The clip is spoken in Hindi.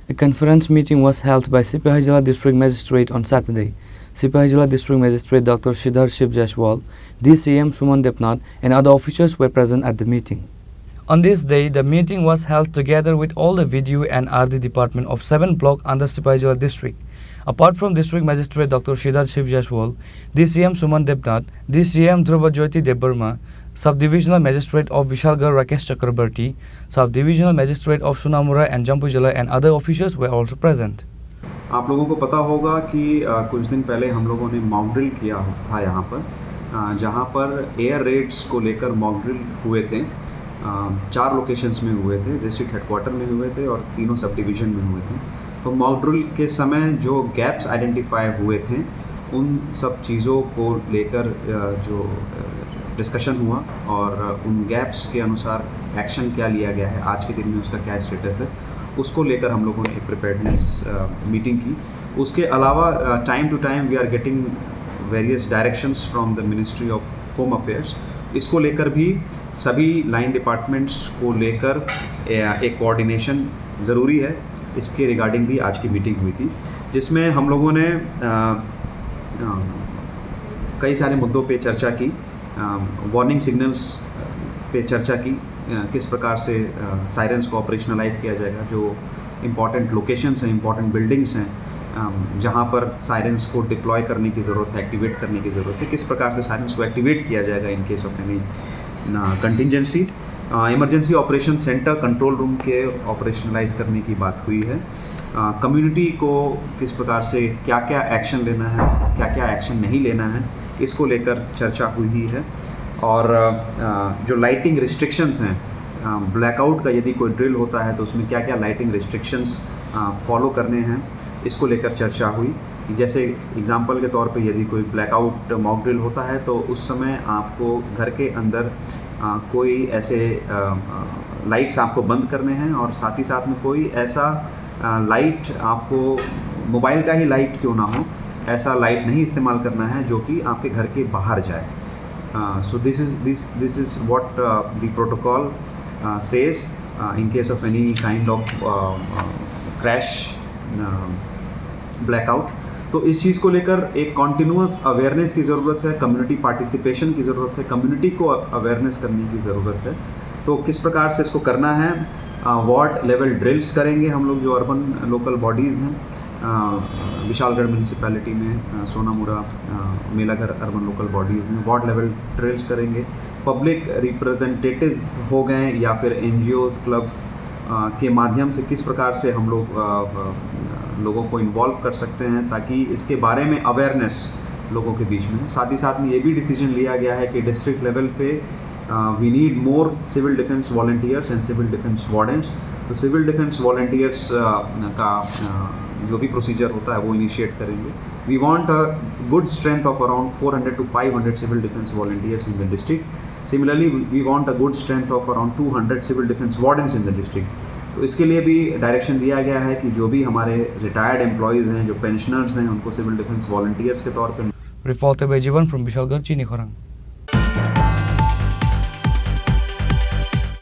A conference meeting was held by Sipahi District Magistrate on Saturday. Sipahi District Magistrate Dr. Shridhar Shiv Jaiswal, DCM Suman Debnath and other officials were present at the meeting. On this day, the meeting was held together with all the video and RD department of 7 blocks under Sipahi District. Apart from District Magistrate Dr. Shridhar Shiv Jaiswal, DCM Suman Debnath, DCM Dhruva Jyoti Debbarma, Sub-Divisional Magistrate of Vishalgarh Rakesh Chakrabarti, Sub-Divisional Magistrate of Sonamura and Jampu Jila and other officials were also present. आप लोगों को पता होगा कि कुछ दिन पहले हम लोगों ने मॉक ड्रिल किया था यहाँ पर, जहाँ पर एयर रेड्स को लेकर मॉक ड्रिल हुए थे। 4 लोकेशंस में हुए थे, डिस्ट्रिक्ट हेडक्वार्टर में हुए थे और 3 सब डिवीज़न में हुए थे। तो मॉक ड्रिल के समय जो गैप्स आइडेंटिफाई हुए थे, उन सब चीज़ों को लेकर जो डिस्कशन हुआ और उन गैप्स के अनुसार एक्शन क्या लिया गया है, आज के दिन में उसका क्या स्टेटस है, उसको लेकर हम लोगों ने एक प्रिपेयर्डनेस मीटिंग की। उसके अलावा time to time we are getting various directions from the ministry of home affairs. इसको लेकर भी सभी लाइन डिपार्टमेंट्स को लेकर एक कोऑर्डिनेशन ज़रूरी है। इसके रिगार्डिंग भी आज की मीटिंग हुई थी, जिसमें हम लोगों ने कई सारे मुद्दों पे चर्चा की। वार्निंग सिग्नल्स पे चर्चा की, किस प्रकार से सायरन्स को ऑपरेशनलाइज किया जाएगा, जो इम्पॉर्टेंट लोकेशंस हैं, इम्पॉर्टेंट बिल्डिंग्स हैं जहाँ पर सायरन्स को डिप्लॉय करने की ज़रूरत है, एक्टिवेट करने की ज़रूरत है, किस प्रकार से सायरन्स को एक्टिवेट किया जाएगा in case of any contingency. Emergency operation centre control room के ऑपरेशनलाइज करने की बात हुई है। कम्युनिटी को किस प्रकार से क्या क्या एक्शन लेना है, क्या क्या एक्शन नहीं लेना है, इसको लेकर चर्चा हुई है। और जो लाइटिंग रिस्ट्रिक्शंस हैं, ब्लैकआउट का यदि कोई ड्रिल होता है तो उसमें क्या क्या लाइटिंग रिस्ट्रिक्शंस फॉलो करने हैं, इसको लेकर चर्चा हुई। जैसे एग्जांपल के तौर पे यदि कोई ब्लैकआउट मॉक ड्रिल होता है तो उस समय आपको घर के अंदर कोई ऐसे लाइट्स आपको बंद करने हैं और साथ ही साथ में कोई ऐसा लाइट, आपको मोबाइल का ही लाइट क्यों ना हो, ऐसा लाइट नहीं इस्तेमाल करना है जो कि आपके घर के बाहर जाए। So this is what the protocol says in case of any kind of crash, blackout। तो इस चीज़ को लेकर एक कॉन्टिन्यूस अवेयरनेस की ज़रूरत है, कम्युनिटी पार्टिसिपेशन की ज़रूरत है, कम्युनिटी को अवेयरनेस करने की ज़रूरत है। तो किस प्रकार से इसको करना है, वार्ड लेवल ड्रिल्स करेंगे हम लोग, जो अर्बन लोकल बॉडीज़ हैं, विशालगढ़ म्यूनिसिपैलिटी में, सोनामुरा, मेलाघर अर्बन लोकल बॉडीज़ में वार्ड लेवल ड्रिल्स करेंगे। पब्लिक रिप्रेजेंटेटिव्स हो गए या फिर एनजीओज़, क्लब्स के माध्यम से किस प्रकार से हम लोग लोगों को इन्वॉल्व कर सकते हैं ताकि इसके बारे में अवेयरनेस लोगों के बीच में। साथ ही साथ में ये भी डिसीजन लिया गया है कि डिस्ट्रिक्ट लेवल पे we need more civil defence volunteers and civil defence wardens. तो सिविल डिफेंस वॉलंटियर्स का जो भी प्रोसीजर होता है वो इनिशिएट करेंगे। We want a good strength of around 400 to 500 civil defence volunteers in the district. Similarly we want a good strength of around 200 civil defence wardens in the district. तो इसके लिए भी डायरेक्शन दिया गया है कि जो भी हमारे रिटायर्ड एम्प्लॉयज़ हैं, जो पेंशनर्स हैं, उनको सिविल डिफेंस वॉलंटियर्स के तौर पर। रिपोर्ट बाय जीवन फ्रॉम विशालगढ़, चीनी खोरांग।